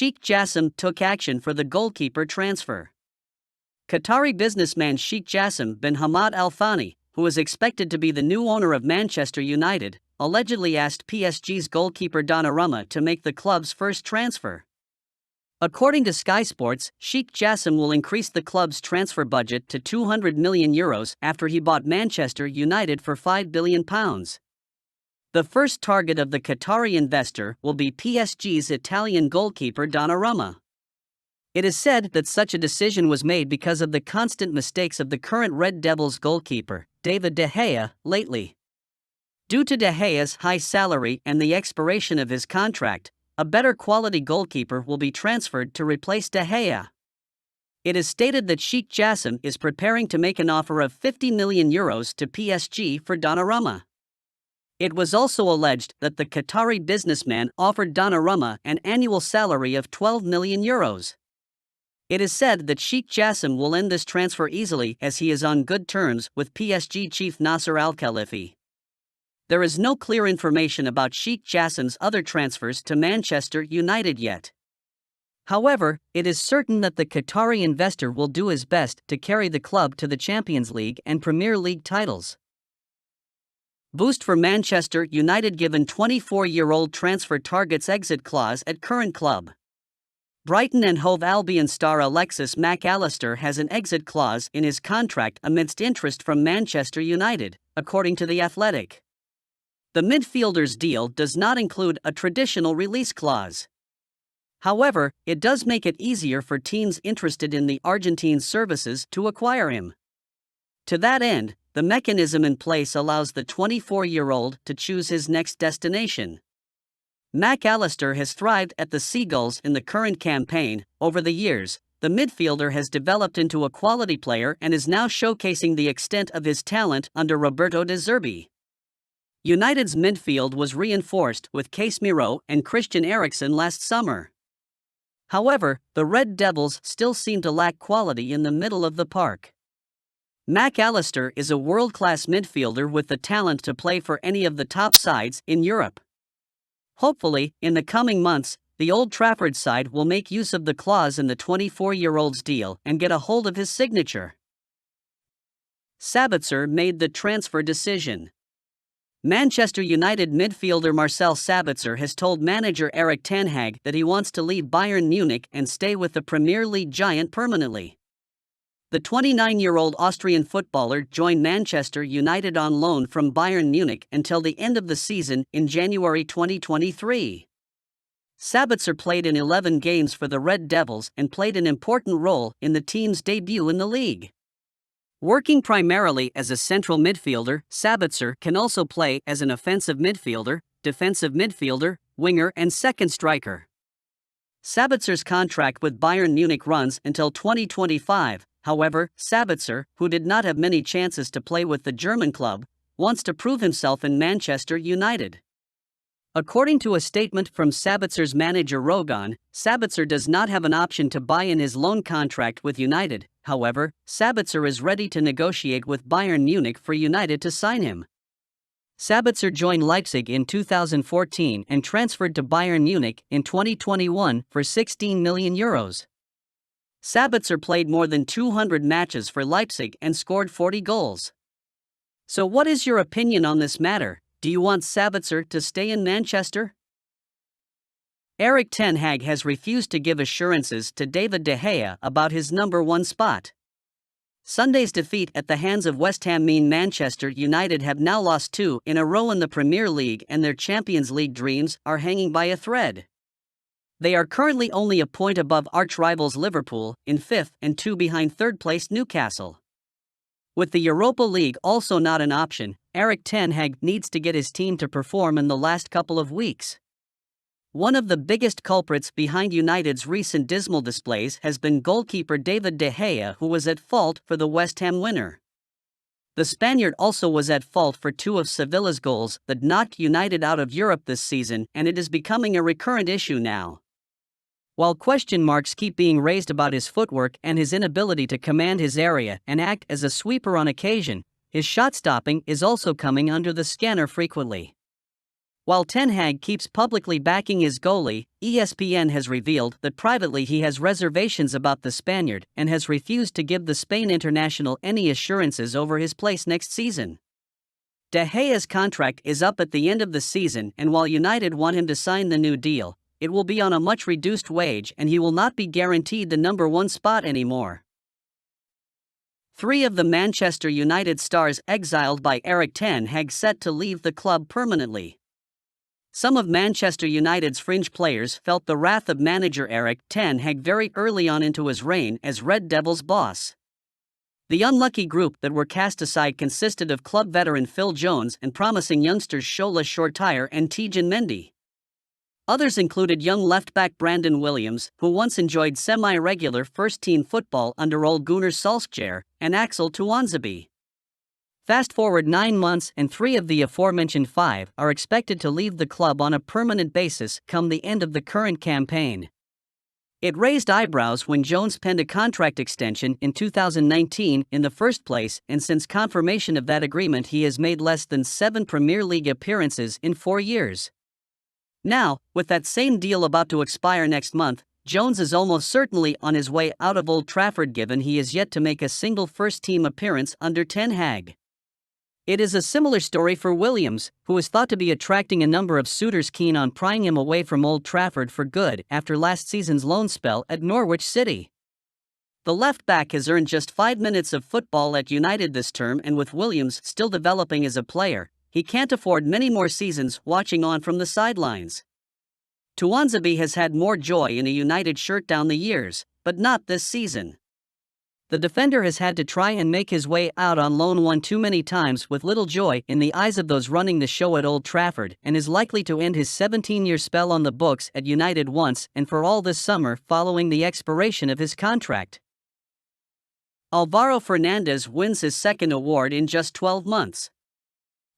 Sheikh Jassim took action for the goalkeeper transfer. Qatari businessman Sheikh Jassim bin Hamad Al Thani, who is expected to be the new owner of Manchester United, allegedly asked PSG's goalkeeper Donnarumma to make the club's first transfer. According to Sky Sports, Sheikh Jassim will increase the club's transfer budget to €200 million after he bought Manchester United for £5 billion. The first target of the Qatari investor will be PSG's Italian goalkeeper Donnarumma. It is said that such a decision was made because of the constant mistakes of the current Red Devils goalkeeper, David De Gea, lately. Due to De Gea's high salary and the expiration of his contract, a better quality goalkeeper will be transferred to replace De Gea. It is stated that Sheikh Jassim is preparing to make an offer of €50 million to PSG for Donnarumma. It was also alleged that the Qatari businessman offered Donnarumma an annual salary of €12 million. It is said that Sheikh Jassim will end this transfer easily as he is on good terms with PSG chief Nasser Al-Khelaifi. There is no clear information about Sheikh Jassim's other transfers to Manchester United yet. However, it is certain that the Qatari investor will do his best to carry the club to the Champions League and Premier League titles. Boost for Manchester United given 24-year-old transfer targets exit clause at current club. Brighton and Hove Albion star Alexis Mac Allister has an exit clause in his contract amidst interest from Manchester United, according to The Athletic. The midfielder's deal does not include a traditional release clause. However, it does make it easier for teams interested in the Argentine's services to acquire him. To that end, the mechanism in place allows the 24-year-old to choose his next destination. Mac Allister has thrived at the Seagulls in the current campaign. Over the years, the midfielder has developed into a quality player and is now showcasing the extent of his talent under Roberto De Zerbi. United's midfield was reinforced with Casemiro and Christian Eriksen last summer. However, the Red Devils still seem to lack quality in the middle of the park. Mac Allister is a world-class midfielder with the talent to play for any of the top sides in Europe. Hopefully, in the coming months, the Old Trafford side will make use of the clause in the 24-year-old's deal and get a hold of his signature. Sabitzer made the transfer decision. Manchester United midfielder Marcel Sabitzer has told manager Erik ten Hag that he wants to leave Bayern Munich and stay with the Premier League giant permanently. The 29-year-old Austrian footballer joined Manchester United on loan from Bayern Munich until the end of the season in January 2023. Sabitzer played in 11 games for the Red Devils and played an important role in the team's debut in the league. Working primarily as a central midfielder, Sabitzer can also play as an offensive midfielder, defensive midfielder, winger and second striker. Sabitzer's contract with Bayern Munich runs until 2025. However, Sabitzer, who did not have many chances to play with the German club, wants to prove himself in Manchester United. According to a statement from Sabitzer's manager Rogan, Sabitzer does not have an option to buy in his loan contract with United. However, Sabitzer is ready to negotiate with Bayern Munich for United to sign him. Sabitzer joined Leipzig in 2014 and transferred to Bayern Munich in 2021 for €16 million. Sabitzer played more than 200 matches for Leipzig and scored 40 goals. So what is your opinion on this matter? Do you want Sabitzer to stay in Manchester? Erik ten Hag has refused to give assurances to David De Gea about his number one spot. Sunday's defeat at the hands of West Ham mean Manchester United have now lost 2 in a row in the Premier League and their Champions League dreams are hanging by a thread. They are currently only a point above arch-rivals Liverpool, in 5th and 2 behind third-place Newcastle. With the Europa League also not an option, Erik ten Hag needs to get his team to perform in the last couple of weeks. One of the biggest culprits behind United's recent dismal displays has been goalkeeper David De Gea, who was at fault for the West Ham winner. The Spaniard also was at fault for 2 of Sevilla's goals that knocked United out of Europe this season, and it is becoming a recurrent issue now. While question marks keep being raised about his footwork and his inability to command his area and act as a sweeper on occasion, his shot stopping is also coming under the scanner frequently. While Ten Hag keeps publicly backing his goalie, ESPN has revealed that privately he has reservations about the Spaniard and has refused to give the Spain international any assurances over his place next season. De Gea's contract is up at the end of the season, and while United want him to sign the new deal, it will be on a much reduced wage and he will not be guaranteed the number 1 spot anymore. 3 of the Manchester United stars exiled by Erik ten Hag set to leave the club permanently. Some of Manchester United's fringe players felt the wrath of manager Erik ten Hag very early on into his reign as Red Devils boss. The unlucky group that were cast aside consisted of club veteran Phil Jones and promising youngsters Shola Shortire and Tejan Mendy. Others included young left-back Brandon Williams, who once enjoyed semi-regular first-team football under Ole Gunnar Solskjaer, and Axel Tuanzebe. Fast forward 9 months and 3 of the aforementioned 5 are expected to leave the club on a permanent basis come the end of the current campaign. It raised eyebrows when Jones penned a contract extension in 2019 in the first place, and since confirmation of that agreement he has made less than 7 Premier League appearances in 4 years. Now, with that same deal about to expire next month, Jones is almost certainly on his way out of Old Trafford given he is yet to make a single first-team appearance under Ten Hag. It is a similar story for Williams, who is thought to be attracting a number of suitors keen on prying him away from Old Trafford for good after last season's loan spell at Norwich City. The left-back has earned just 5 minutes of football at United this term, and with Williams still developing as a player, he can't afford many more seasons watching on from the sidelines. Tuanzebe has had more joy in a United shirt down the years, but not this season. The defender has had to try and make his way out on loan one too many times with little joy in the eyes of those running the show at Old Trafford, and is likely to end his 17-year spell on the books at United once and for all this summer following the expiration of his contract. Alvaro Fernandez wins his second award in just 12 months.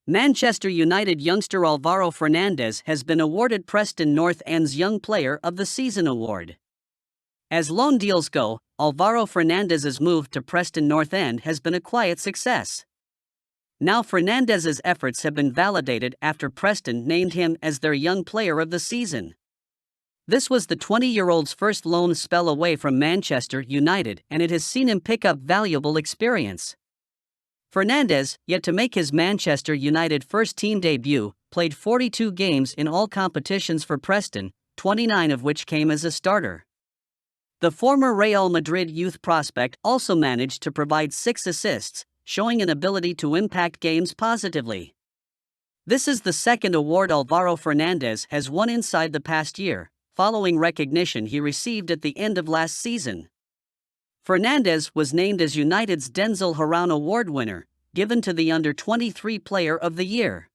Manchester United youngster Alvaro Fernandez has been awarded Preston North End's Young Player of the Season award. As loan deals go, Alvaro Fernandez's move to Preston North End has been a quiet success. Now Fernandez's efforts have been validated after Preston named him as their Young Player of the Season. This was the 20-year-old's first loan spell away from Manchester United, and it has seen him pick up valuable experience. Fernandez, yet to make his Manchester United first-team debut, played 42 games in all competitions for Preston, 29 of which came as a starter. The former Real Madrid youth prospect also managed to provide 6 assists, showing an ability to impact games positively. This is the second award Alvaro Fernandez has won inside the past year, following recognition he received at the end of last season. Fernandez was named as United's Denzel Horan Award winner, given to the Under-23 Player of the Year.